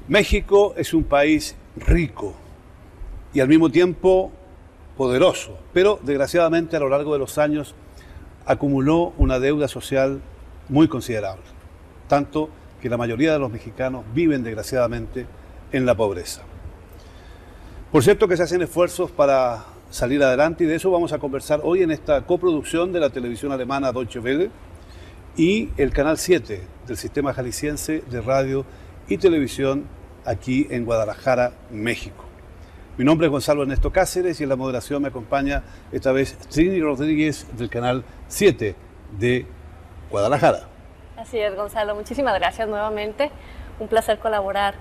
México es un país rico y al mismo tiempo poderoso, pero desgraciadamente a lo largo de los años acumuló una deuda social muy considerable, tanto que la mayoría de los mexicanos viven desgraciadamente en la pobreza. Por cierto que se hacen esfuerzos para salir adelante y de eso vamos a conversar hoy en esta coproducción de la televisión alemana Deutsche Welle y el Canal 7 del Sistema Jalisciense de Radio y Televisión aquí en Guadalajara, México. Mi nombre es Gonzalo Ernesto Cáceres y en la moderación me acompaña esta vez Trini Rodríguez del Canal 7 de Guadalajara. Así es, Gonzalo. Muchísimas gracias nuevamente. Un placer colaborar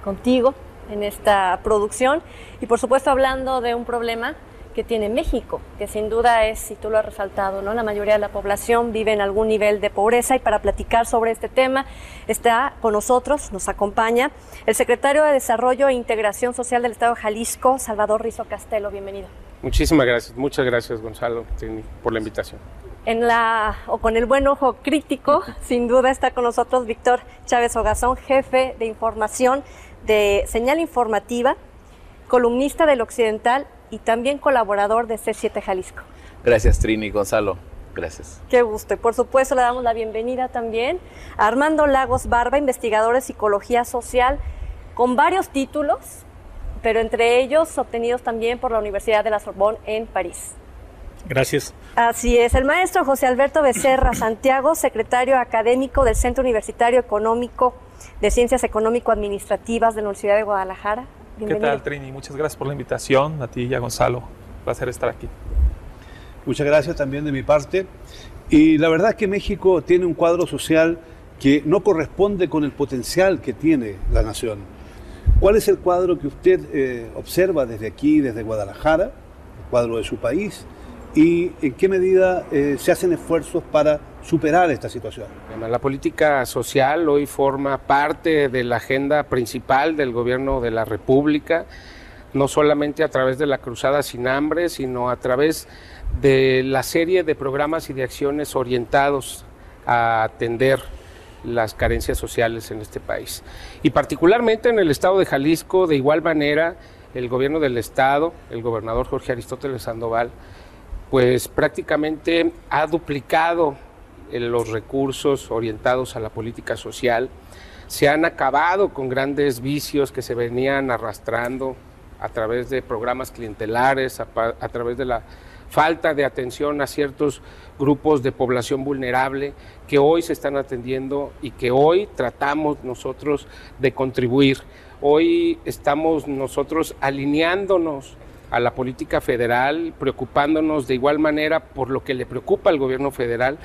contigo en esta producción y por supuesto hablando de un problema que tiene México, que sin duda es, y tú lo has resaltado, ¿no? La mayoría de la población vive en algún nivel de pobreza y para platicar sobre este tema está con nosotros, nos acompaña el secretario de Desarrollo e Integración Social del Estado de Jalisco, Salvador Rizo Castelo. Bienvenido. Muchísimas gracias, muchas gracias Gonzalo por la invitación. Con el buen ojo crítico, sin duda está con nosotros Víctor Chávez Ogazón, jefe de información de Señal Informativa, columnista del Occidental y también colaborador de C7 Jalisco. Gracias, Trini, Gonzalo. Gracias. Qué gusto. Y por supuesto le damos la bienvenida también a Armando Lagos Barba, investigador de Psicología Social, con varios títulos, pero entre ellos obtenidos también por la Universidad de la Sorbonne en París. Gracias. Así es. El maestro José Alberto Becerra Santiago, secretario académico del Centro Universitario Económico de Ciencias Económico-Administrativas de la Universidad de Guadalajara. Bienvenido. ¿Qué tal, Trini? Muchas gracias por la invitación, a ti y a Gonzalo. Un placer estar aquí. Muchas gracias también de mi parte. Y la verdad es que México tiene un cuadro social que no corresponde con el potencial que tiene la nación. ¿Cuál es el cuadro que usted observa desde aquí, desde Guadalajara, el cuadro de su país? ¿Y en qué medida se hacen esfuerzos para superar esta situación? La política social hoy forma parte de la agenda principal del gobierno de la República, no solamente a través de la Cruzada Sin Hambre, sino a través de la serie de programas y de acciones orientados a atender las carencias sociales en este país. Y particularmente en el estado de Jalisco, de igual manera, el gobierno del estado, el gobernador Jorge Aristóteles Sandoval, pues prácticamente ha duplicado los recursos orientados a la política social. Se han acabado con grandes vicios que se venían arrastrando a través de programas clientelares, a través de la falta de atención a ciertos grupos de población vulnerable que hoy se están atendiendo y que hoy tratamos nosotros de contribuir. Hoy estamos nosotros alineándonos a la política federal, preocupándonos de igual manera por lo que le preocupa al gobierno federal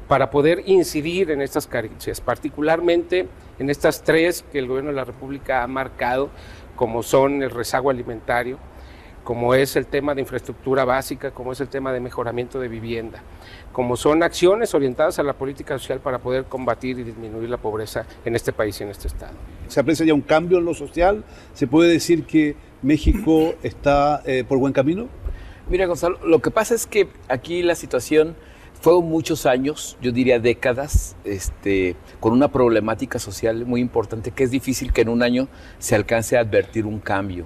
para poder incidir en estas carencias, particularmente en estas tres que el gobierno de la República ha marcado, como son el rezago alimentario, como es el tema de infraestructura básica, como es el tema de mejoramiento de vivienda, como son acciones orientadas a la política social para poder combatir y disminuir la pobreza en este país y en este estado. ¿Se aprecia ya un cambio en lo social? ¿Se puede decir que México está por buen camino? Mira, Gonzalo, lo que pasa es que aquí la situación fueron muchos años, yo diría décadas, con una problemática social muy importante que es difícil que en un año se alcance a advertir un cambio.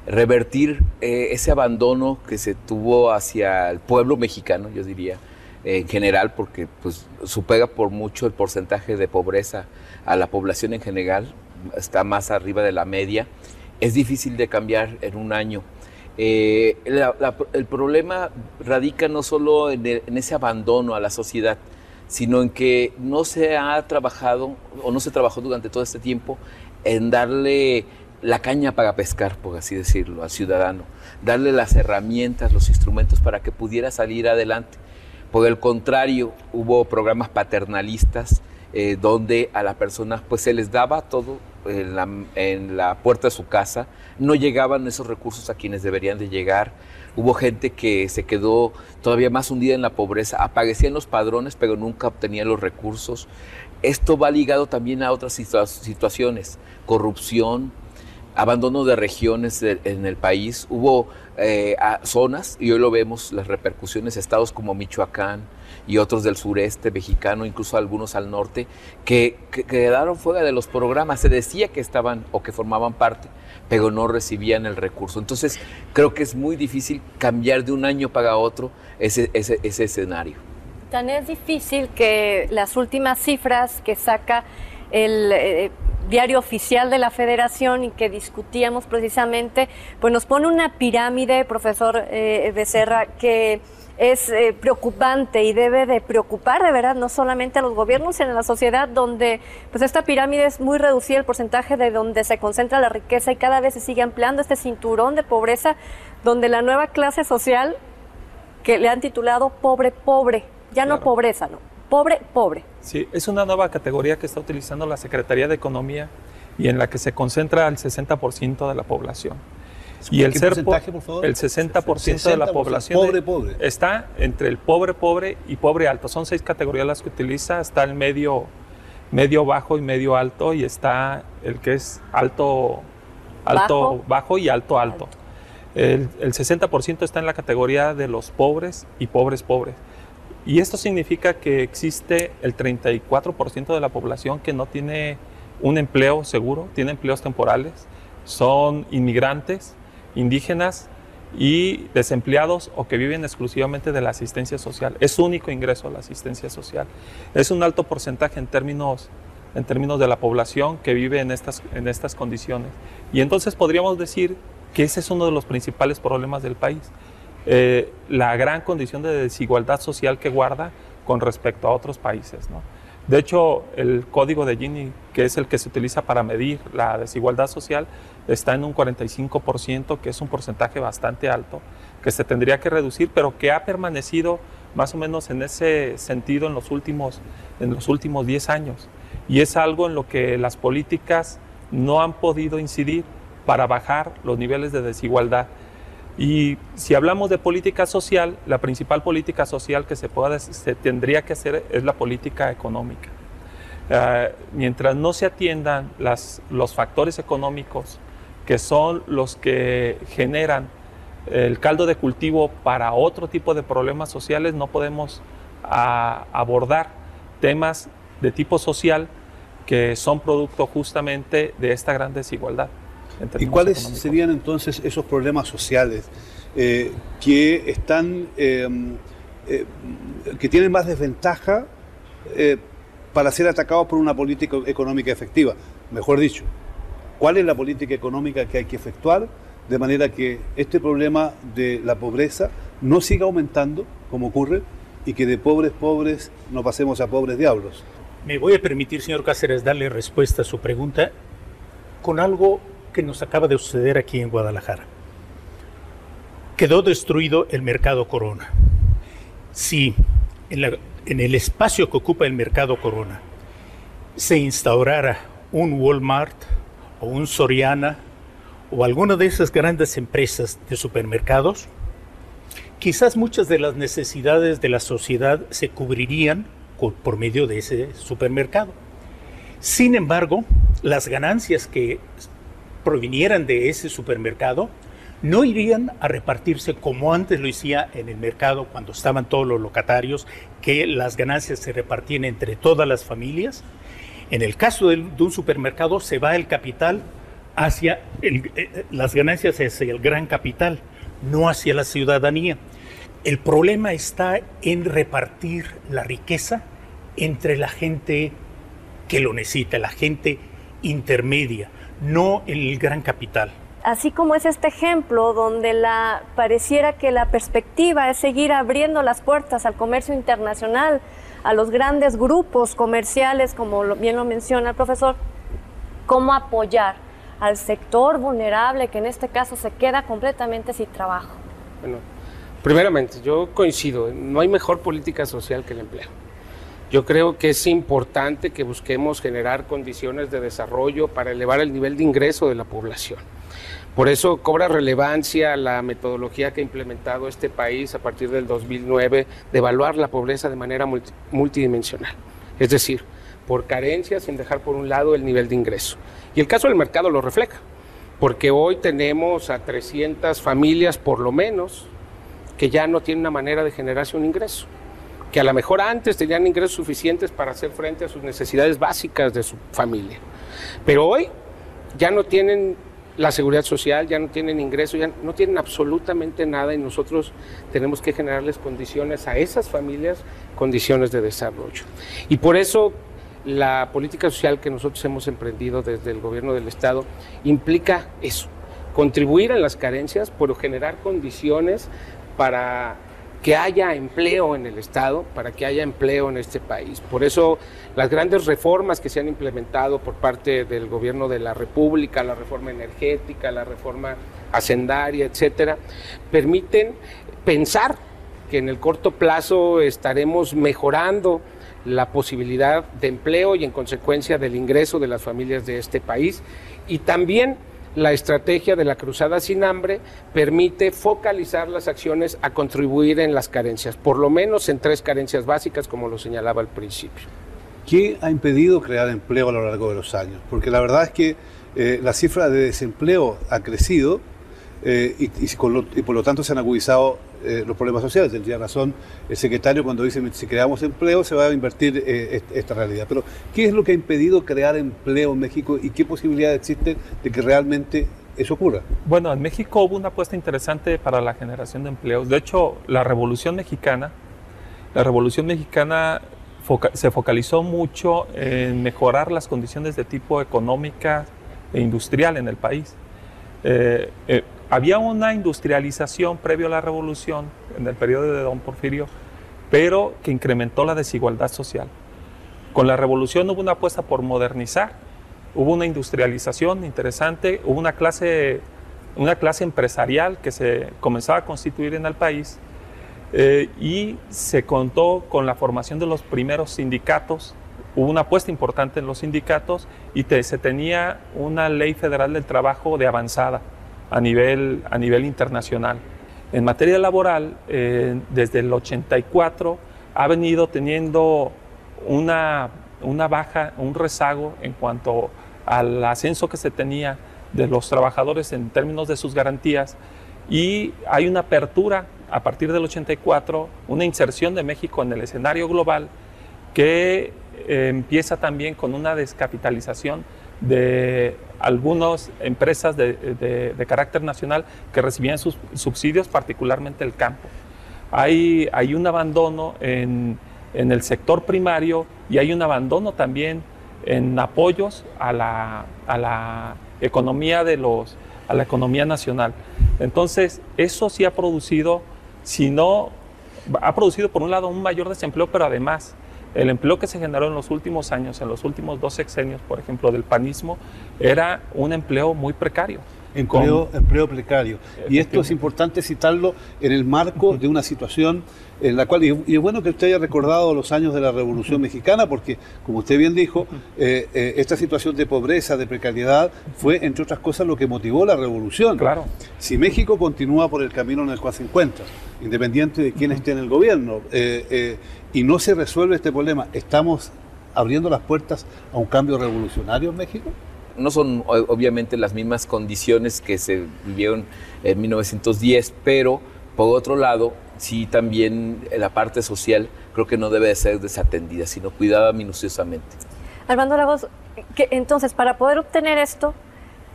Revertir ese abandono que se tuvo hacia el pueblo mexicano, yo diría, en general, porque pues supera por mucho el porcentaje de pobreza a la población en general, está más arriba de la media, es difícil de cambiar en un año. El problema radica no solo en ese abandono a la sociedad, sino en que no se ha trabajado o no se trabajó durante todo este tiempo en darle la caña para pescar, por así decirlo, al ciudadano, darle las herramientas, los instrumentos para que pudiera salir adelante. Por el contrario, hubo programas paternalistas donde a la persona pues se les daba todo en la puerta de su casa, no llegaban esos recursos a quienes deberían de llegar. Hubo gente que se quedó todavía más hundida en la pobreza, aparecían los padrones pero nunca obtenían los recursos. Esto va ligado también a otras situaciones, corrupción, abandono de regiones en el país. Hubo zonas, y hoy lo vemos, las repercusiones, estados como Michoacán y otros del sureste mexicano, incluso algunos al norte, que quedaron fuera de los programas. Se decía que estaban o que formaban parte, pero no recibían el recurso. Entonces, creo que es muy difícil cambiar de un año para otro ese escenario. Tan es difícil que las últimas cifras que saca el diario oficial de la Federación y que discutíamos precisamente, pues nos pone una pirámide, profesor Becerra, que es preocupante y debe de preocupar de verdad no solamente a los gobiernos, sino a la sociedad, donde pues esta pirámide es muy reducida, el porcentaje de donde se concentra la riqueza, y cada vez se sigue ampliando este cinturón de pobreza, donde la nueva clase social que le han titulado pobre, ya claro. No pobreza, no, pobre. Sí, es una nueva categoría que está utilizando la Secretaría de Economía y en la que se concentra el 60% de la población. Y el porcentaje, por favor? El 60% de la población pobre. Está entre el pobre y pobre alto. Son 6 categorías las que utiliza. Está el medio bajo y medio alto, y está el que es alto bajo y alto. El 60% está en la categoría de los pobres y pobres. Y esto significa que existe el 34% de la población que no tiene un empleo seguro, tiene empleos temporales, son inmigrantes, indígenas y desempleados, o que viven exclusivamente de la asistencia social. Es su único ingreso la asistencia social. Es un alto porcentaje en términos de la población que vive en estas condiciones. Y entonces podríamos decir que ese es uno de los principales problemas del país. La gran condición de desigualdad social que guarda con respecto a otros países, ¿no? De hecho, el código de Gini, que es el que se utiliza para medir la desigualdad social, está en un 45%, que es un porcentaje bastante alto, que se tendría que reducir, pero que ha permanecido más o menos en ese sentido en los últimos 10 años. Y es algo en lo que las políticas no han podido incidir para bajar los niveles de desigualdad. Y si hablamos de política social, la principal política social que se tendría que hacer es la política económica. Mientras no se atiendan los factores económicos, que son los que generan el caldo de cultivo para otro tipo de problemas sociales, no podemos abordar temas de tipo social que son producto justamente de esta gran desigualdad. ¿Y cuáles serían entonces esos problemas sociales que están, que tienen más desventaja para ser atacados por una política económica efectiva? Mejor dicho, ¿cuál es la política económica que hay que efectuar de manera que este problema de la pobreza no siga aumentando como ocurre, y que de pobres no pasemos a pobres diablos? Me voy a permitir, señor Cáceres, darle respuesta a su pregunta con algo que nos acaba de suceder aquí en Guadalajara. Quedó destruido el Mercado Corona. Si en el espacio que ocupa el Mercado Corona se instaurara un Walmart o un Soriana o alguna de esas grandes empresas de supermercados, quizás muchas de las necesidades de la sociedad se cubrirían por medio de ese supermercado. Sin embargo, las ganancias que provinieran de ese supermercado no irían a repartirse como antes lo hacía en el mercado cuando estaban todos los locatarios, que las ganancias se repartían entre todas las familias. En el caso de un supermercado se va el capital hacia las ganancias hacia el gran capital, no hacia la ciudadanía. El problema está en repartir la riqueza entre la gente que lo necesita, la gente intermedia, no el gran capital. Así como es este ejemplo donde pareciera que la perspectiva es seguir abriendo las puertas al comercio internacional, a los grandes grupos comerciales, como bien lo menciona el profesor, ¿cómo apoyar al sector vulnerable que en este caso se queda completamente sin trabajo? Bueno, primeramente, yo coincido, no hay mejor política social que el empleo. Yo creo que es importante que busquemos generar condiciones de desarrollo para elevar el nivel de ingreso de la población. Por eso cobra relevancia la metodología que ha implementado este país a partir del 2009 de evaluar la pobreza de manera multidimensional. Es decir, por carencias, sin dejar por un lado el nivel de ingreso. Y el caso del mercado lo refleja. porque hoy tenemos a 300 familias por lo menos que ya no tienen una manera de generarse un ingreso, que a lo mejor antes tenían ingresos suficientes para hacer frente a sus necesidades básicas de su familia, pero hoy ya no tienen la seguridad social, ya no tienen ingresos, ya no tienen absolutamente nada, y nosotros tenemos que generarles condiciones a esas familias, condiciones de desarrollo. Y por eso la política social que nosotros hemos emprendido desde el gobierno del Estado implica eso, contribuir a las carencias, pero generar condiciones para que haya empleo en el Estado, para que haya empleo en este país. Por eso las grandes reformas que se han implementado por parte del gobierno de la República, la reforma energética, la reforma hacendaria, etcétera, permiten pensar que en el corto plazo estaremos mejorando la posibilidad de empleo y en consecuencia del ingreso de las familias de este país. Y también la estrategia de la Cruzada Sin Hambre permite focalizar las acciones a contribuir en las carencias, por lo menos en 3 carencias básicas, como lo señalaba al principio. ¿Qué ha impedido crear empleo a lo largo de los años? Porque la verdad es que la cifra de desempleo ha crecido y por lo tanto se han agudizado los problemas sociales. Tendría razón el secretario cuando dice que si creamos empleo se va a invertir esta realidad. Pero ¿qué es lo que ha impedido crear empleo en México y qué posibilidad existe de que realmente eso ocurra? Bueno, en México hubo una apuesta interesante para la generación de empleos. De hecho, la Revolución Mexicana se focalizó mucho en mejorar las condiciones de tipo económica e industrial en el país. Había una industrialización previo a la revolución, en el periodo de don Porfirio, pero que incrementó la desigualdad social. Con la revolución hubo una apuesta por modernizar, hubo una industrialización interesante, hubo una clase empresarial que se comenzaba a constituir en el país, y se contó con la formación de los primeros sindicatos. Hubo una apuesta importante en los sindicatos y se tenía una ley federal del trabajo de avanzada a nivel internacional. En materia laboral, desde el 84 ha venido teniendo una baja, un rezago en cuanto al ascenso que se tenía de los trabajadores en términos de sus garantías, y hay una apertura a partir del 84, una inserción de México en el escenario global que empieza también con una descapitalización de algunas empresas de carácter nacional que recibían sus subsidios, particularmente el campo. Hay un abandono en el sector primario y hay un abandono también en apoyos a la economía a la economía nacional. Entonces, eso sí ha producido por un lado un mayor desempleo, pero además el empleo que se generó en los últimos años, en los últimos 2 sexenios, por ejemplo, del panismo, era un empleo muy precario. Empleo precario. Y esto es importante citarlo en el marco de una situación en la cual, y es bueno que usted haya recordado los años de la Revolución Mexicana, porque, como usted bien dijo, esta situación de pobreza, de precariedad, fue, entre otras cosas, lo que motivó la revolución. Claro. Si México continúa por el camino en el cual se encuentra, independiente de quién esté en el gobierno, y no se resuelve este problema, ¿estamos abriendo las puertas a un cambio revolucionario en México? No son obviamente las mismas condiciones que se vivieron en 1910, pero por otro lado, sí también la parte social creo que no debe de ser desatendida, sino cuidada minuciosamente. Armando Lagos, entonces, para poder obtener esto,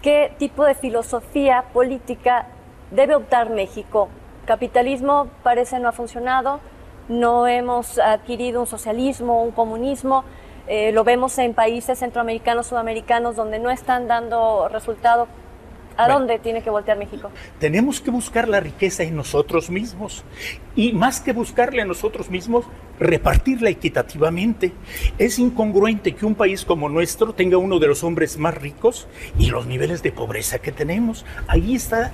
¿qué tipo de filosofía política debe optar México? Capitalismo parece no ha funcionado, no hemos adquirido un socialismo, un comunismo. Lo vemos en países centroamericanos, sudamericanos, donde no están dando resultado. ¿A dónde tiene que voltear México? Tenemos que buscar la riqueza en nosotros mismos. Y más que buscarla en nosotros mismos, repartirla equitativamente. Es incongruente que un país como nuestro tenga uno de los hombres más ricos y los niveles de pobreza que tenemos. Ahí está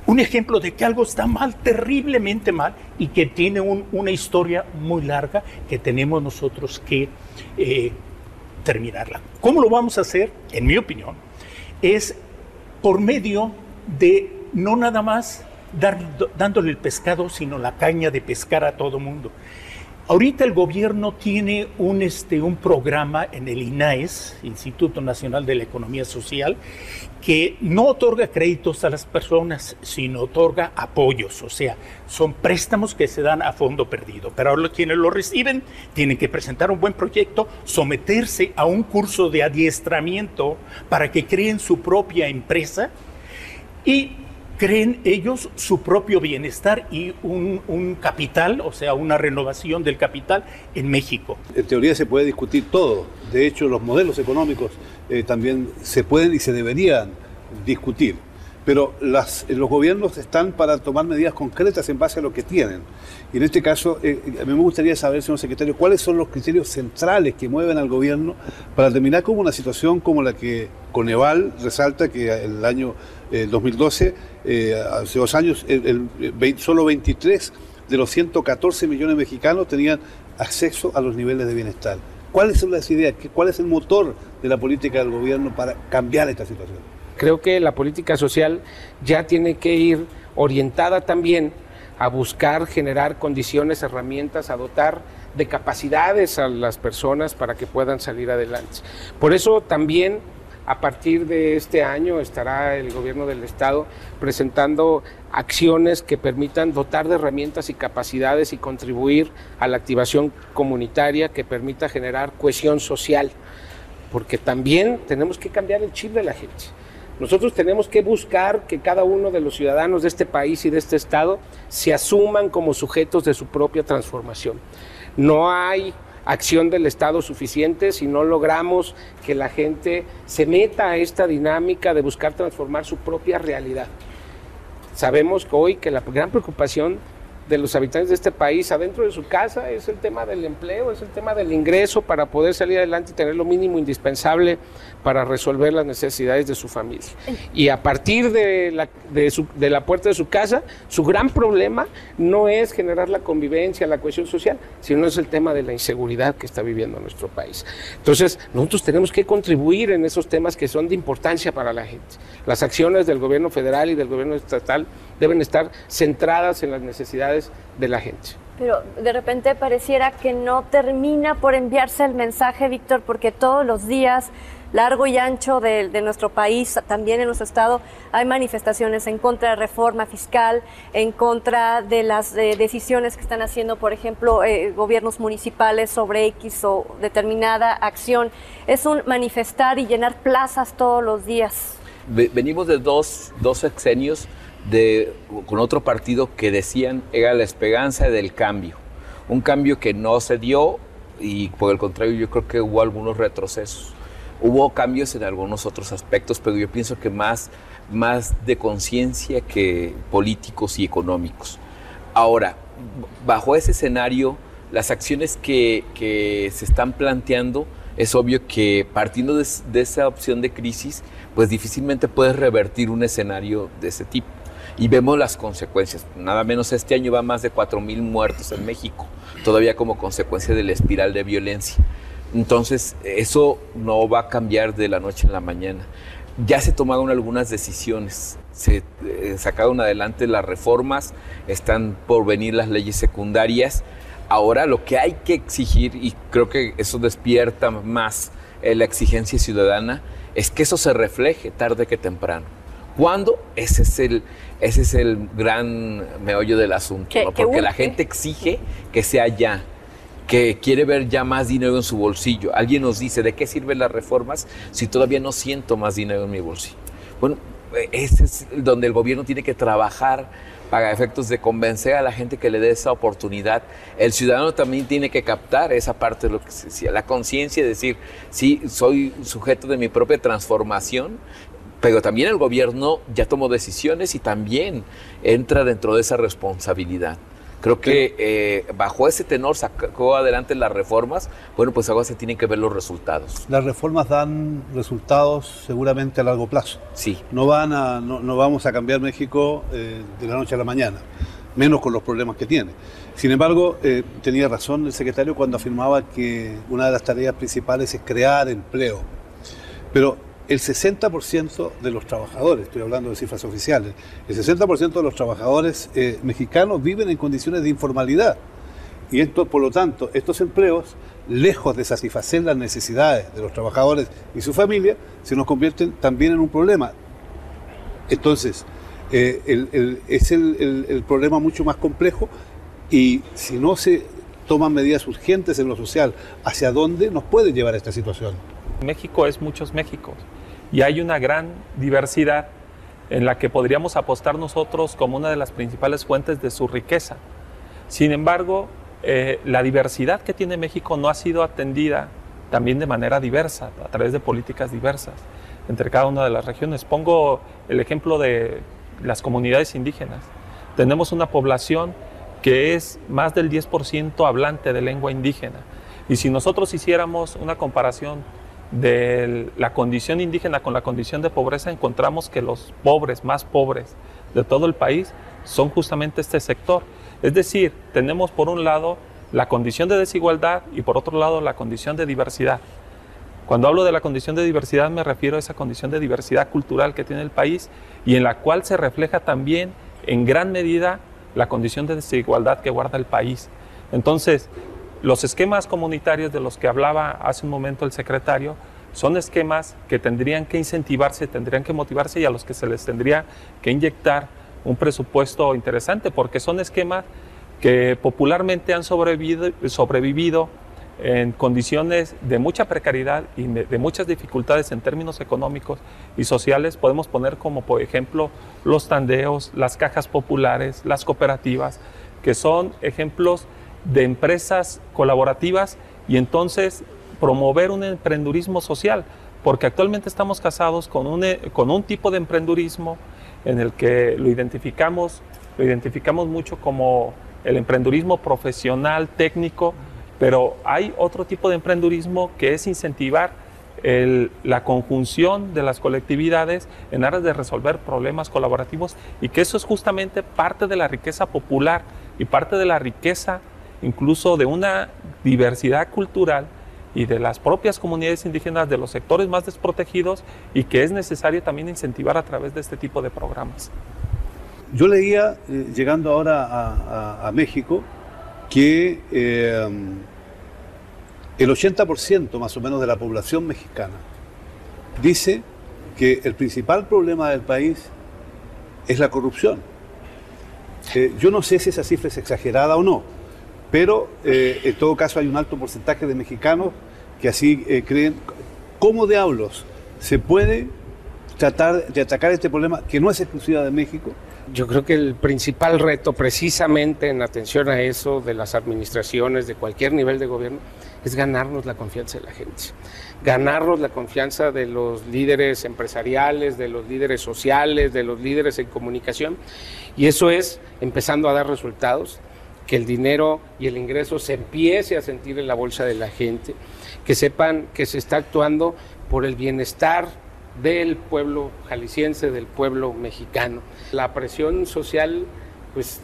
un ejemplo de que algo está mal, terriblemente mal, y que tiene una historia muy larga que tenemos nosotros que terminarla. ¿Cómo lo vamos a hacer? En mi opinión, es por medio de no nada más dándole el pescado, sino la caña de pescar a todo mundo. Ahorita el gobierno tiene un programa en el INAES, Instituto Nacional de la Economía Social, que no otorga créditos a las personas, sino otorga apoyos, o sea, son préstamos que se dan a fondo perdido. Pero ahora quienes lo reciben tienen que presentar un buen proyecto, someterse a un curso de adiestramiento para que creen su propia empresa y creen ellos su propio bienestar y un capital, o sea, una renovación del capital en México. En teoría se puede discutir todo. De hecho, los modelos económicos también se pueden y se deberían discutir. Pero los gobiernos están para tomar medidas concretas en base a lo que tienen. Y en este caso, a mí me gustaría saber, señor secretario, cuáles son los criterios centrales que mueven al gobierno para terminar con una situación como la que Coneval resalta que el año 2012, hace 2 años, solo 23 de los 114 millones de mexicanos tenían acceso a los niveles de bienestar. ¿Cuáles son las ideas? ¿Cuál es el motor de la política del gobierno para cambiar esta situación? Creo que la política social ya tiene que ir orientada también a buscar generar condiciones, herramientas, a dotar de capacidades a las personas para que puedan salir adelante. Por eso también a partir de este año estará el gobierno del estado presentando acciones que permitan dotar de herramientas y capacidades y contribuir a la activación comunitaria que permita generar cohesión social, porque también tenemos que cambiar el chip de la gente. Nosotros tenemos que buscar que cada uno de los ciudadanos de este país y de este estado se asuman como sujetos de su propia transformación. No hay acción del Estado suficiente si no logramos que la gente se meta a esta dinámica de buscar transformar su propia realidad. Sabemos que hoy que la gran preocupación de los habitantes de este país adentro de su casa es el tema del empleo, es el tema del ingreso para poder salir adelante y tener lo mínimo indispensable para resolver las necesidades de su familia. Y a partir de la puerta de su casa, su gran problema no es generar la convivencia, la cohesión social, sino es el tema de la inseguridad que está viviendo nuestro país. Entonces, nosotros tenemos que contribuir en esos temas que son de importancia para la gente. Las acciones del gobierno federal y del gobierno estatal deben estar centradas en las necesidades de la gente. Pero de repente pareciera que no termina por enviarse el mensaje, Víctor, porque todos los días, largo y ancho de nuestro país, también en nuestro estado, hay manifestaciones en contra de reforma fiscal, en contra de las decisiones que están haciendo, por ejemplo, gobiernos municipales sobre X o determinada acción. Es un manifestar y llenar plazas todos los días. Venimos de dos sexenios con otro partido que decían era la esperanza del cambio. Un cambio que no se dio y por el contrario yo creo que hubo algunos retrocesos. Hubo cambios en algunos otros aspectos, pero yo pienso que más de conciencia que políticos y económicos. Ahora, bajo ese escenario, las acciones que se están planteando, es obvio que partiendo de esa opción de crisis, pues difícilmente puedes revertir un escenario de ese tipo. Y vemos las consecuencias. Nada menos este año va más de 4,000 muertos en México, todavía como consecuencia de la espiral de violencia. Entonces, eso no va a cambiar de la noche a la mañana. Ya se tomaron algunas decisiones, se sacaron adelante las reformas, están por venir las leyes secundarias. Ahora lo que hay que exigir, y creo que eso despierta más la exigencia ciudadana, es que eso se refleje tarde que temprano. ¿Cuándo? Ese es el gran meollo del asunto, ¿no? Porque la gente exige que sea ya, que quiere ver ya más dinero en su bolsillo. Alguien nos dice, ¿de qué sirven las reformas si todavía no siento más dinero en mi bolsillo? Bueno, ese es donde el gobierno tiene que trabajar para efectos de convencer a la gente que le dé esa oportunidad. El ciudadano también tiene que captar esa parte de lo que se decía, la conciencia de decir, sí, soy sujeto de mi propia transformación, pero también el gobierno ya tomó decisiones y también entra dentro de esa responsabilidad. Creo que bajo ese tenor sacó adelante las reformas. Bueno, pues ahora se tienen que ver los resultados. Las reformas dan resultados seguramente a largo plazo. Sí. No vamos a cambiar México de la noche a la mañana, menos con los problemas que tiene. Sin embargo, tenía razón el secretario cuando afirmaba que una de las tareas principales es crear empleo. Pero el 60% de los trabajadores, estoy hablando de cifras oficiales, el 60% de los trabajadores mexicanos viven en condiciones de informalidad. Y esto, por lo tanto, estos empleos, lejos de satisfacer las necesidades de los trabajadores y su familia, se nos convierten también en un problema. Entonces, es el problema mucho más complejo, y si no se toman medidas urgentes en lo social, ¿hacia dónde nos puede llevar esta situación? México es muchos Méxicos y hay una gran diversidad en la que podríamos apostar nosotros como una de las principales fuentes de su riqueza. Sin embargo, la diversidad que tiene México no ha sido atendida también de manera diversa, a través de políticas diversas entre cada una de las regiones. Pongo el ejemplo de las comunidades indígenas. Tenemos una población que es más del 10% hablante de lengua indígena. Y si nosotros hiciéramos una comparación de la condición indígena con la condición de pobreza, encontramos que los pobres, más pobres de todo el país, son justamente este sector. Es decir, tenemos por un lado la condición de desigualdad y por otro lado la condición de diversidad. Cuando hablo de la condición de diversidad me refiero a esa condición de diversidad cultural que tiene el país y en la cual se refleja también en gran medida la condición de desigualdad que guarda el país. Entonces, los esquemas comunitarios de los que hablaba hace un momento el secretario son esquemas que tendrían que incentivarse, tendrían que motivarse y a los que se les tendría que inyectar un presupuesto interesante, porque son esquemas que popularmente han sobrevivido en condiciones de mucha precariedad y de muchas dificultades en términos económicos y sociales. Podemos poner como por ejemplo los tandeos, las cajas populares, las cooperativas, que son ejemplos de empresas colaborativas y entonces promover un emprendurismo social, porque actualmente estamos casados con un tipo de emprendurismo en el que lo identificamos mucho como el emprendurismo profesional, técnico, pero hay otro tipo de emprendurismo que es incentivar la conjunción de las colectividades en aras de resolver problemas colaborativos, y que eso es justamente parte de la riqueza popular y parte de la riqueza incluso de una diversidad cultural y de las propias comunidades indígenas, de los sectores más desprotegidos, y que es necesario también incentivar a través de este tipo de programas. Yo leía, llegando ahora a México, que el 80% más o menos de la población mexicana dice que el principal problema del país es la corrupción. Yo no sé si esa cifra es exagerada o no, pero en todo caso hay un alto porcentaje de mexicanos que así creen. ¿Cómo diablos se puede tratar de atacar este problema que no es exclusiva de México? Yo creo que el principal reto, precisamente en atención a eso, de las administraciones, de cualquier nivel de gobierno, es ganarnos la confianza de la gente, ganarnos la confianza de los líderes empresariales, de los líderes sociales, de los líderes en comunicación, y eso es empezando a dar resultados, que el dinero y el ingreso se empiece a sentir en la bolsa de la gente, que sepan que se está actuando por el bienestar del pueblo jalisciense, del pueblo mexicano. La presión social, pues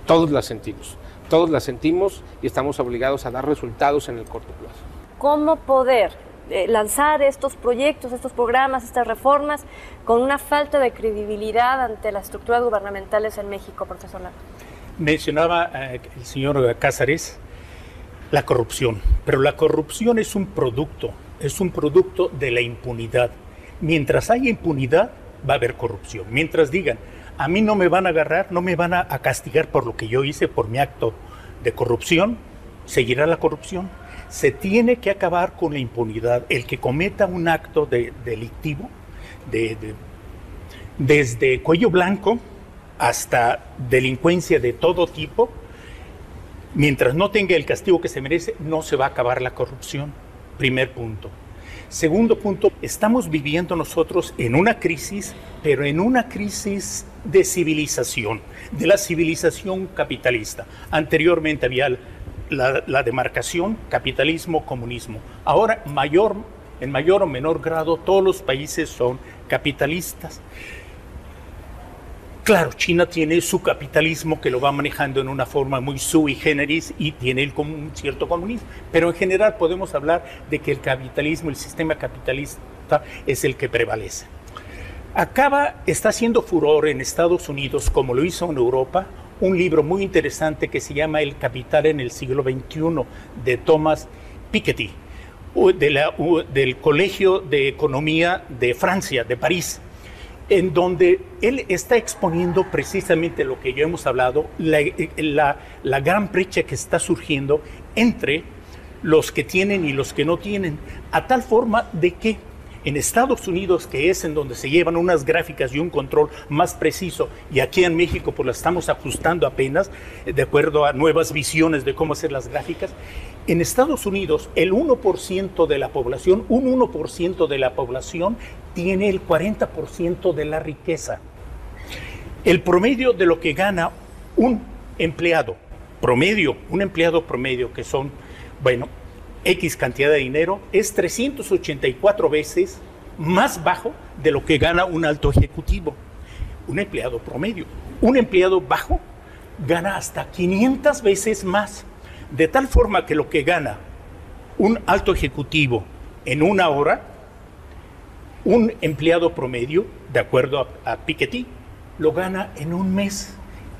todos la sentimos y estamos obligados a dar resultados en el corto plazo. ¿Cómo poder lanzar estos proyectos, estos programas, estas reformas con una falta de credibilidad ante las estructuras gubernamentales en México, profesor Lara? Mencionaba el señor Cáceres la corrupción, pero la corrupción es un producto de la impunidad. Mientras haya impunidad, va a haber corrupción. Mientras digan, a mí no me van a agarrar, no me van a castigar por lo que yo hice, por mi acto de corrupción, seguirá la corrupción. Se tiene que acabar con la impunidad. El que cometa un acto delictivo, desde cuello blanco hasta delincuencia de todo tipo, mientras no tenga el castigo que se merece, no se va a acabar la corrupción. Primer punto. Segundo punto, estamos viviendo nosotros en una crisis, pero en una crisis de civilización, de la civilización capitalista. Anteriormente había la demarcación capitalismo-comunismo. Ahora, en mayor o menor grado, todos los países son capitalistas. Claro, China tiene su capitalismo que lo va manejando en una forma muy sui generis y tiene un cierto comunismo, pero en general podemos hablar de que el capitalismo, el sistema capitalista es el que prevalece. Está haciendo furor en Estados Unidos, como lo hizo en Europa, un libro muy interesante que se llama El capital en el siglo XXI, de Thomas Piketty, del Colegio de Economía de Francia, de París, en donde él está exponiendo precisamente lo que ya hemos hablado, la gran brecha que está surgiendo entre los que tienen y los que no tienen, a tal forma de que en Estados Unidos, que es en donde se llevan unas gráficas y un control más preciso, y aquí en México pues la estamos ajustando apenas, de acuerdo a nuevas visiones de cómo hacer las gráficas, en Estados Unidos el 1% de la población, un 1% de la población tiene el 40% de la riqueza. El promedio de lo que gana un empleado promedio, que son, bueno, X cantidad de dinero, es 384 veces más bajo de lo que gana un alto ejecutivo, un empleado promedio. Un empleado bajo gana hasta 500 veces más, de tal forma que lo que gana un alto ejecutivo en una hora, un empleado promedio, de acuerdo a Piketty, lo gana en un mes.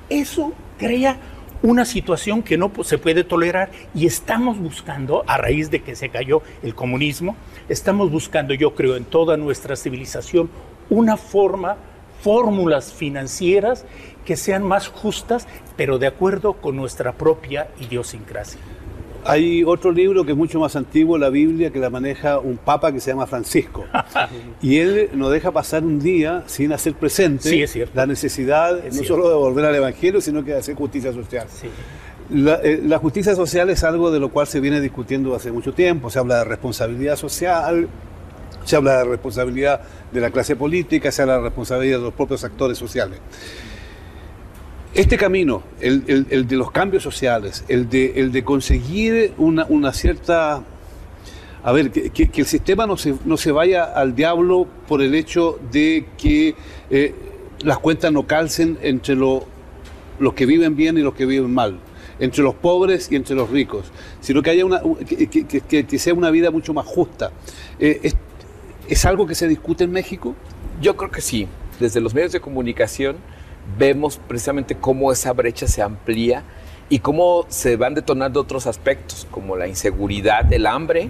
Eso crea una situación que no se puede tolerar, y estamos buscando, a raíz de que se cayó el comunismo, estamos buscando, yo creo, en toda nuestra civilización, fórmulas financieras que sean más justas, pero de acuerdo con nuestra propia idiosincrasia. Hay otro libro que es mucho más antiguo, la Biblia, que la maneja un papa que se llama Francisco. Y él no deja pasar un día sin hacer presente sí, es cierto. La necesidad Es no cierto. solo de volver al Evangelio, sino que de hacer justicia social. Sí. La justicia social es algo de lo cual se viene discutiendo hace mucho tiempo. Se habla de responsabilidad social, se habla de responsabilidad de la clase política, se habla de responsabilidad de los propios actores sociales. Este camino, el de los cambios sociales, el de conseguir una cierta... A ver, que el sistema no se vaya al diablo por el hecho de que las cuentas no calcen entre los que viven bien y los que viven mal, entre los pobres y entre los ricos, sino que haya que sea una vida mucho más justa. ¿Es algo que se discute en México? Yo creo que sí. Desde los medios de comunicación vemos precisamente cómo esa brecha se amplía y cómo se van detonando otros aspectos, como la inseguridad, el hambre,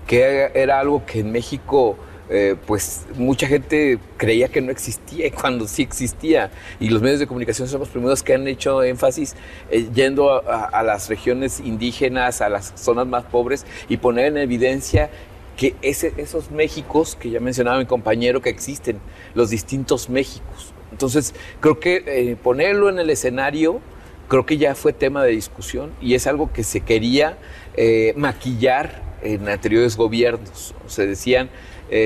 que era algo que en México pues mucha gente creía que no existía, cuando sí existía. Y los medios de comunicación son los primeros que han hecho énfasis yendo a las regiones indígenas, a las zonas más pobres, y poner en evidencia que esos Méxicos, que ya mencionaba mi compañero, que existen, los distintos Méxicos. Entonces, creo que ponerlo en el escenario, creo que ya fue tema de discusión, y es algo que se quería maquillar en anteriores gobiernos. Se decían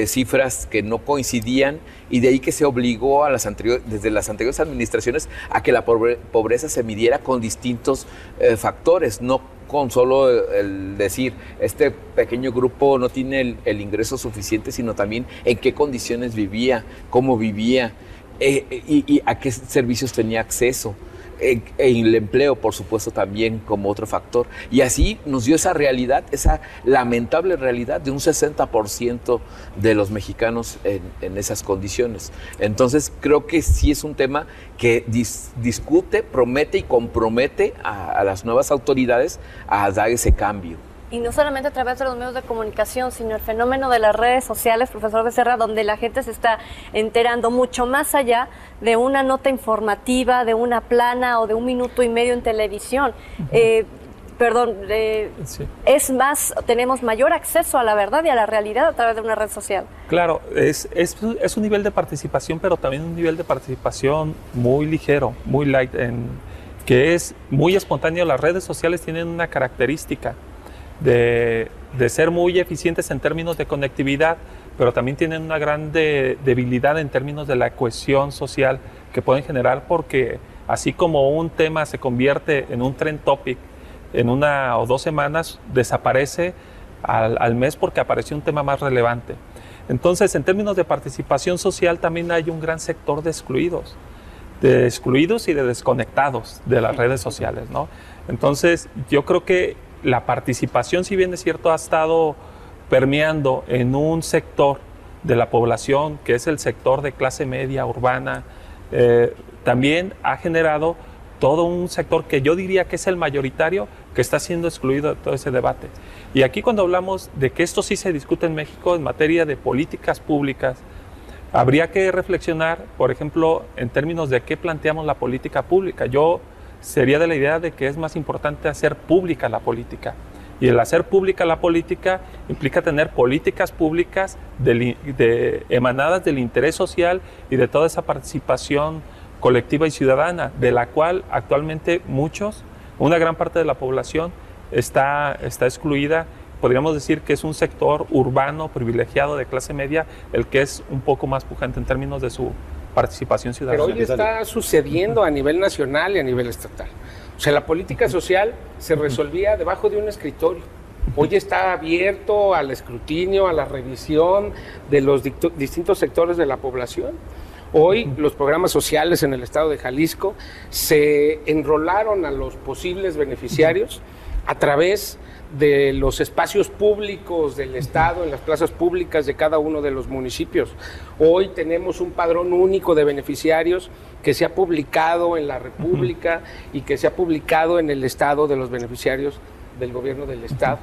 cifras que no coincidían, y de ahí que se obligó desde las anteriores administraciones a que la pobreza se midiera con distintos factores, no con solo el decir este pequeño grupo no tiene el ingreso suficiente, sino también en qué condiciones vivía, cómo vivía, y a qué servicios tenía acceso. El empleo, por supuesto, también como otro factor. Y así nos dio esa realidad, esa lamentable realidad de un 60% de los mexicanos en esas condiciones. Entonces, creo que sí es un tema que discute, promete y compromete a las nuevas autoridades a dar ese cambio. Y no solamente a través de los medios de comunicación, sino el fenómeno de las redes sociales, profesor Becerra, donde la gente se está enterando mucho más allá de una nota informativa, de una plana o de 1 minuto y medio en televisión. Sí. Es más, tenemos mayor acceso a la verdad y a la realidad a través de una red social. Claro, es un nivel de participación, pero también un nivel de participación muy ligero, muy light, que es muy espontáneo. Las redes sociales tienen una característica de ser muy eficientes en términos de conectividad, pero también tienen una gran debilidad en términos de la cohesión social que pueden generar, porque así como un tema se convierte en un trend topic en 1 o 2 semanas, desaparece al mes porque apareció un tema más relevante. Entonces, en términos de participación social, también hay un gran sector de excluidos y de desconectados de las redes sociales, ¿no? Entonces, yo creo que la participación, si bien es cierto, ha estado permeando en un sector de la población, que es el sector de clase media urbana, también ha generado todo un sector que yo diría que es el mayoritario, que está siendo excluido de todo ese debate. Y aquí cuando hablamos de que esto sí se discute en México en materia de políticas públicas, habría que reflexionar, por ejemplo, en términos de qué planteamos la política pública. Yo sería de la idea de que es más importante hacer pública la política. Y el hacer pública la política implica tener políticas públicas emanadas del interés social y de toda esa participación colectiva y ciudadana, de la cual actualmente una gran parte de la población está excluida. Podríamos decir que es un sector urbano privilegiado de clase media el que es un poco más pujante en términos de su participación ciudadana. Pero hoy está sucediendo a nivel nacional y a nivel estatal. O sea, la política social se resolvía debajo de un escritorio. Hoy está abierto al escrutinio, a la revisión de los distintos sectores de la población. Hoy los programas sociales en el estado de Jalisco se enrolaron a los posibles beneficiarios a través de los espacios públicos del estado, en las plazas públicas de cada uno de los municipios. Hoy tenemos un padrón único de beneficiarios que se ha publicado en la República y que se ha publicado en el estado de los beneficiarios del gobierno del estado.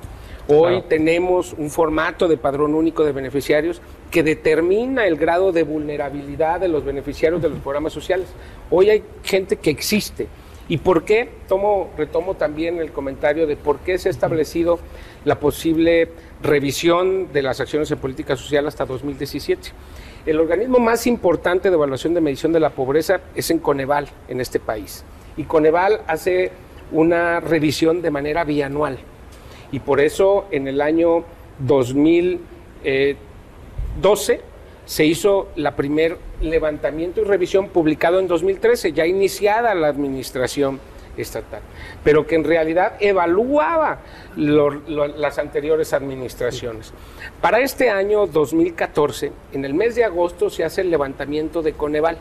Hoy tenemos un formato de padrón único de beneficiarios que determina el grado de vulnerabilidad de los beneficiarios de los programas sociales. Hoy hay gente que existe. ¿Y por qué? Retomo también el comentario de por qué se ha establecido la posible revisión de las acciones en política social hasta 2017. El organismo más importante de evaluación de medición de la pobreza es en Coneval, en este país. Y Coneval hace una revisión de manera bianual. Y por eso en el año 2012 se hizo la primer levantamiento y revisión publicado en 2013, ya iniciada la administración estatal, pero que en realidad evaluaba las anteriores administraciones. Para este año 2014, en el mes de agosto, se hace el levantamiento de Coneval,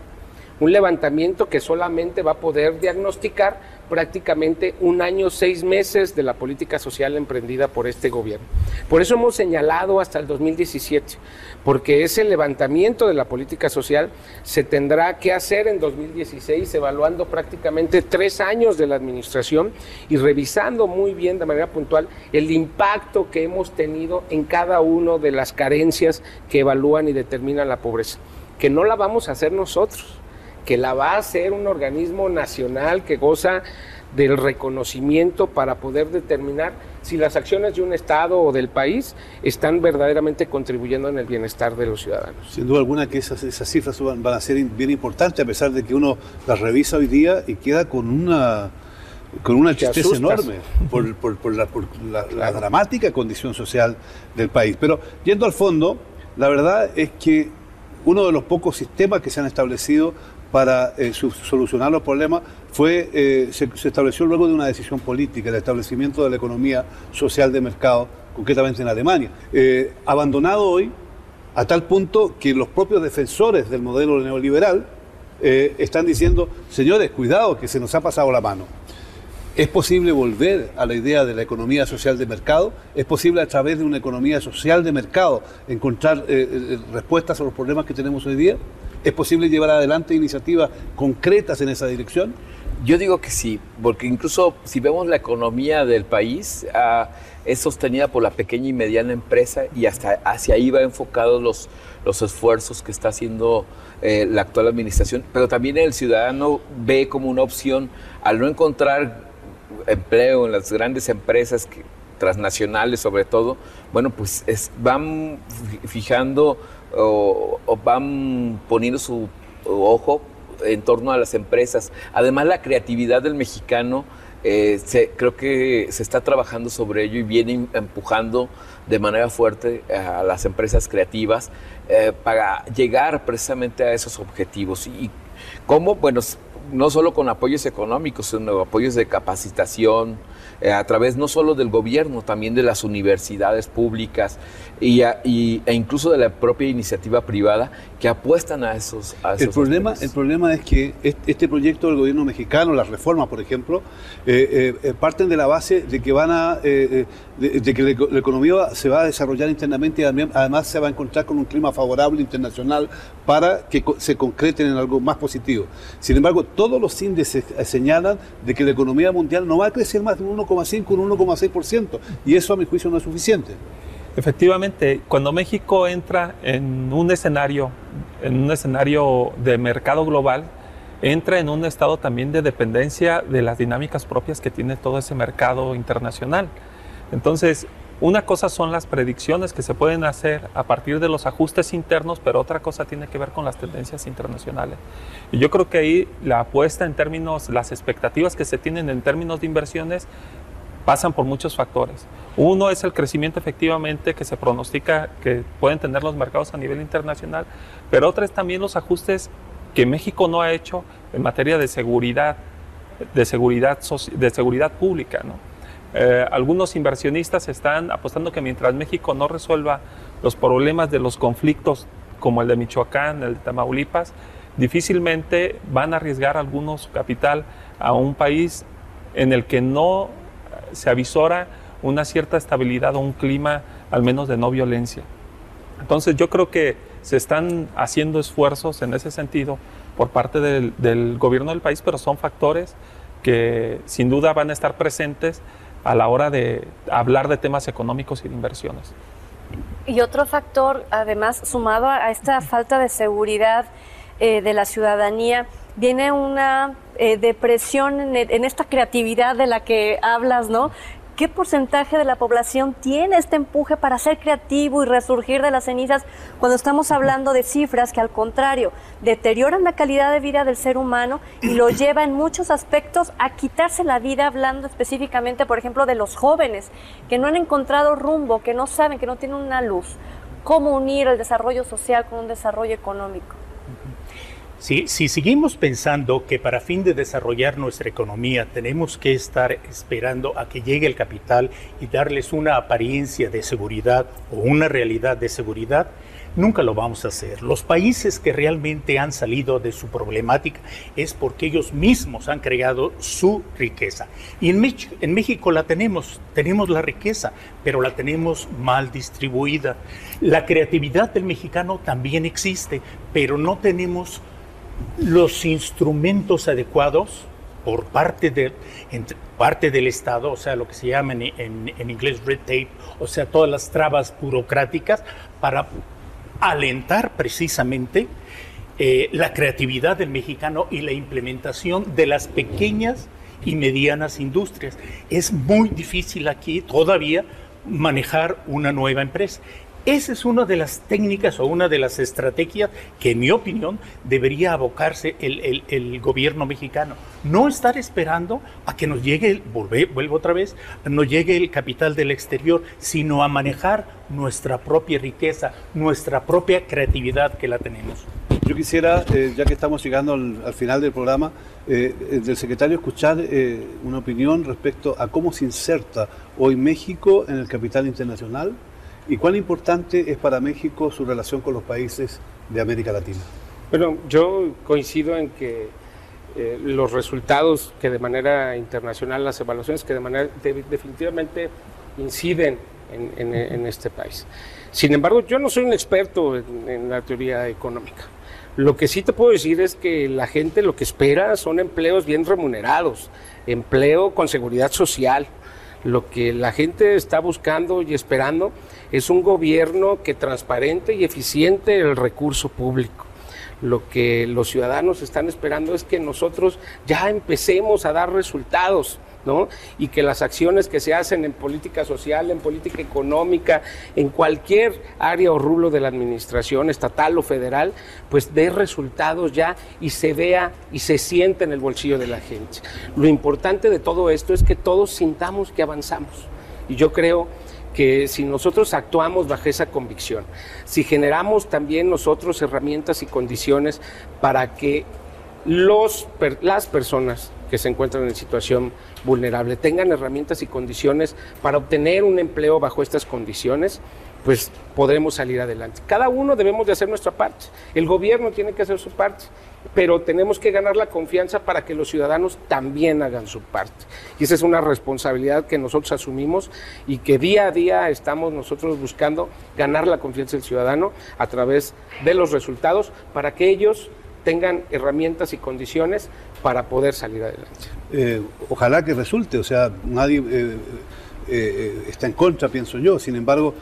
un levantamiento que solamente va a poder diagnosticar prácticamente 1 año, 6 meses de la política social emprendida por este gobierno. Por eso hemos señalado hasta el 2017, porque ese levantamiento de la política social se tendrá que hacer en 2016, evaluando prácticamente 3 años de la administración y revisando muy bien de manera puntual el impacto que hemos tenido en cada una de las carencias que evalúan y determinan la pobreza, que no la vamos a hacer nosotros, que la va a hacer un organismo nacional que goza del reconocimiento para poder determinar si las acciones de un Estado o del país están verdaderamente contribuyendo en el bienestar de los ciudadanos. Sin duda alguna que esas cifras van a ser bien importantes, a pesar de que uno las revisa hoy día y queda con una tristeza enorme por la dramática condición social del país. Pero yendo al fondo, la verdad es que uno de los pocos sistemas que se han establecido para solucionar los problemas se estableció luego de una decisión política, el establecimiento de la economía social de mercado, concretamente en Alemania, abandonado hoy a tal punto que los propios defensores del modelo neoliberal están diciendo, señores, cuidado que se nos ha pasado la mano. ¿Es posible volver a la idea de la economía social de mercado? ¿Es posible a través de una economía social de mercado encontrar respuestas a los problemas que tenemos hoy día? ¿Es posible llevar adelante iniciativas concretas en esa dirección? Yo digo que sí, porque incluso si vemos la economía del país, es sostenida por la pequeña y mediana empresa y hasta hacia ahí va enfocados los esfuerzos que está haciendo la actual administración, pero también el ciudadano ve como una opción, al no encontrar empleo en las grandes empresas transnacionales sobre todo, bueno, pues van fijando o van poniendo su ojo en torno a las empresas. Además, la creatividad del mexicano, creo que se está trabajando sobre ello y viene empujando de manera fuerte a las empresas creativas para llegar precisamente a esos objetivos. ¿Y cómo? Bueno, no solo con apoyos económicos, sino apoyos de capacitación, a través no solo del gobierno, también de las universidades públicas e incluso de la propia iniciativa privada que apuestan a esos el problema es que este proyecto del gobierno mexicano, las reformas, por ejemplo, parten de la base de que de que la economía se va a desarrollar internamente y además se va a encontrar con un clima favorable internacional para que se concreten en algo más positivo. Sin embargo, todos los índices señalan de que la economía mundial no va a crecer más de un 1,5, un 1,6%, y eso a mi juicio no es suficiente. Efectivamente, cuando México entra en un escenario de mercado global, entra en un estado también de dependencia de las dinámicas propias que tiene todo ese mercado internacional. Entonces, una cosa son las predicciones que se pueden hacer a partir de los ajustes internos, pero otra cosa tiene que ver con las tendencias internacionales. Y yo creo que ahí la apuesta en términos, las expectativas que se tienen en términos de inversiones pasan por muchos factores. Uno es el crecimiento efectivamente que se pronostica que pueden tener los mercados a nivel internacional, pero otra es también los ajustes que México no ha hecho en materia de seguridad pública, ¿no? Algunos inversionistas están apostando que mientras México no resuelva los problemas de los conflictos como el de Michoacán, el de Tamaulipas, difícilmente van a arriesgar algunos su capital a un país en el que no se avisora una cierta estabilidad o un clima al menos de no violencia. Entonces yo creo que se están haciendo esfuerzos en ese sentido por parte del gobierno del país, pero son factores que sin duda van a estar presentes a la hora de hablar de temas económicos y de inversiones. Y otro factor, además, sumado a esta falta de seguridad de la ciudadanía, viene una depresión en esta creatividad de la que hablas, ¿no? ¿Qué porcentaje de la población tiene este empuje para ser creativo y resurgir de las cenizas cuando estamos hablando de cifras que al contrario deterioran la calidad de vida del ser humano y lo lleva en muchos aspectos a quitarse la vida, hablando específicamente, por ejemplo, de los jóvenes que no han encontrado rumbo, que no saben, que no tienen una luz? ¿Cómo unir el desarrollo social con un desarrollo económico? Si seguimos pensando que para fin de desarrollar nuestra economía tenemos que estar esperando a que llegue el capital y darles una apariencia de seguridad o una realidad de seguridad, nunca lo vamos a hacer. Los países que realmente han salido de su problemática es porque ellos mismos han creado su riqueza. Y en México la tenemos la riqueza, pero la tenemos mal distribuida. La creatividad del mexicano también existe, pero no tenemos los instrumentos adecuados por parte del Estado, o sea, lo que se llama en inglés red tape, o sea, todas las trabas burocráticas para alentar precisamente la creatividad del mexicano y la implementación de las pequeñas y medianas industrias. Es muy difícil aquí todavía manejar una nueva empresa. Esa es una de las técnicas o una de las estrategias que, en mi opinión, debería abocarse el gobierno mexicano. No estar esperando a que nos llegue, vuelvo otra vez, nos llegue el capital del exterior, sino a manejar nuestra propia riqueza, nuestra propia creatividad que la tenemos. Yo quisiera, ya que estamos llegando al final del programa, del secretario escuchar una opinión respecto a cómo se inserta hoy México en el capital internacional. ¿Y cuán importante es para México su relación con los países de América Latina? Bueno, yo coincido en que los resultados que de manera internacional, las evaluaciones que de manera definitivamente inciden en este país. Sin embargo, yo no soy un experto en la teoría económica. Lo que sí te puedo decir es que la gente lo que espera son empleos bien remunerados, empleo con seguridad social. Lo que la gente está buscando y esperando es un gobierno que transparente y eficiente el recurso público. Lo que los ciudadanos están esperando es que nosotros ya empecemos a dar resultados, ¿no? Y que las acciones que se hacen en política social, en política económica, en cualquier área o rubro de la administración estatal o federal, pues dé resultados ya y se vea y se sienta en el bolsillo de la gente. Lo importante de todo esto es que todos sintamos que avanzamos. Y yo creo que si nosotros actuamos bajo esa convicción, si generamos también nosotros herramientas y condiciones para que las personas que se encuentran en situación vulnerable tengan herramientas y condiciones para obtener un empleo bajo estas condiciones, pues podremos salir adelante. Cada uno debemos de hacer nuestra parte. El gobierno tiene que hacer su parte, pero tenemos que ganar la confianza para que los ciudadanos también hagan su parte. Y esa es una responsabilidad que nosotros asumimos y que día a día estamos nosotros buscando ganar la confianza del ciudadano a través de los resultados para que ellos tengan herramientas y condiciones para poder salir adelante. Ojalá que resulte, o sea, nadie está en contra, pienso yo. Sin embargo,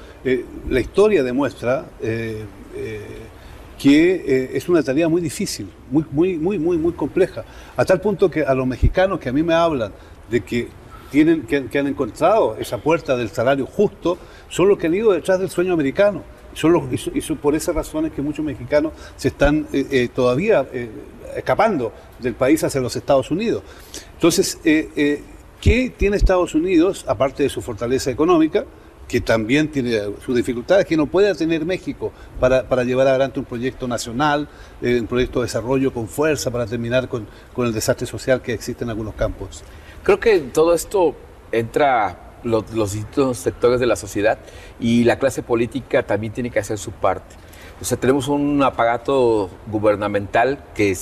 la historia demuestra que es una tarea muy difícil, muy compleja, a tal punto que a los mexicanos que a mí me hablan de que que han encontrado esa puerta del salario justo, son los que han ido detrás del sueño americano. Y son por esas razones que muchos mexicanos se están todavía escapando del país hacia los Estados Unidos. Entonces, ¿qué tiene Estados Unidos, aparte de su fortaleza económica, que también tiene sus dificultades, que no puede tener México para llevar adelante un proyecto nacional, un proyecto de desarrollo con fuerza para terminar con el desastre social que existe en algunos campos? Creo que en todo esto entra los distintos sectores de la sociedad y la clase política también tiene que hacer su parte. O sea, tenemos un aparato gubernamental que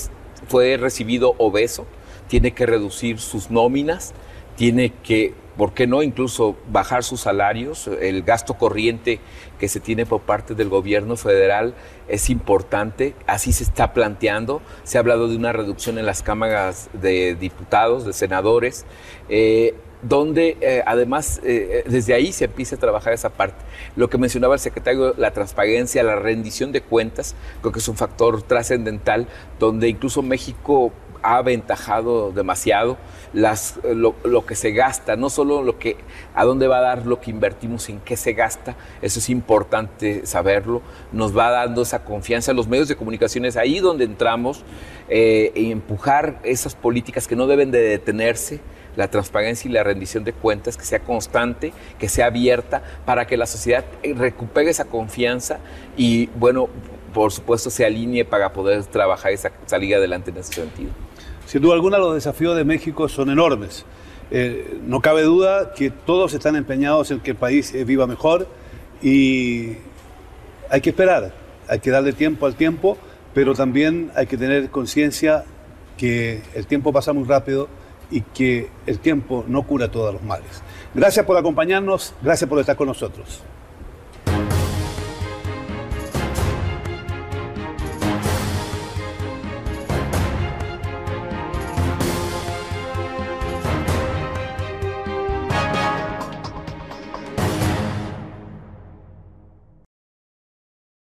fue recibido obeso, tiene que reducir sus nóminas, tiene que, ¿por qué no?, incluso bajar sus salarios. El gasto corriente que se tiene por parte del gobierno federal es importante, así se está planteando. Se ha hablado de una reducción en las cámaras de diputados, de senadores, donde además desde ahí se empieza a trabajar esa parte. Lo que mencionaba el secretario, la transparencia, la rendición de cuentas, creo que es un factor trascendental, donde incluso México ha aventajado demasiado lo que se gasta, no solo a dónde va a dar lo que invertimos, en qué se gasta. Eso es importante saberlo, nos va dando esa confianza. Los medios de comunicación es ahí donde entramos, y empujar esas políticas que no deben de detenerse, la transparencia y la rendición de cuentas, que sea constante, que sea abierta, para que la sociedad recupere esa confianza y, bueno, por supuesto, se alinee para poder trabajar esa salir adelante en ese sentido. Sin duda alguna, los desafíos de México son enormes. No cabe duda que todos están empeñados en que el país viva mejor y hay que esperar, hay que darle tiempo al tiempo, pero también hay que tener conciencia que el tiempo pasa muy rápido y que el tiempo no cura todos los males. Gracias por acompañarnos, gracias por estar con nosotros.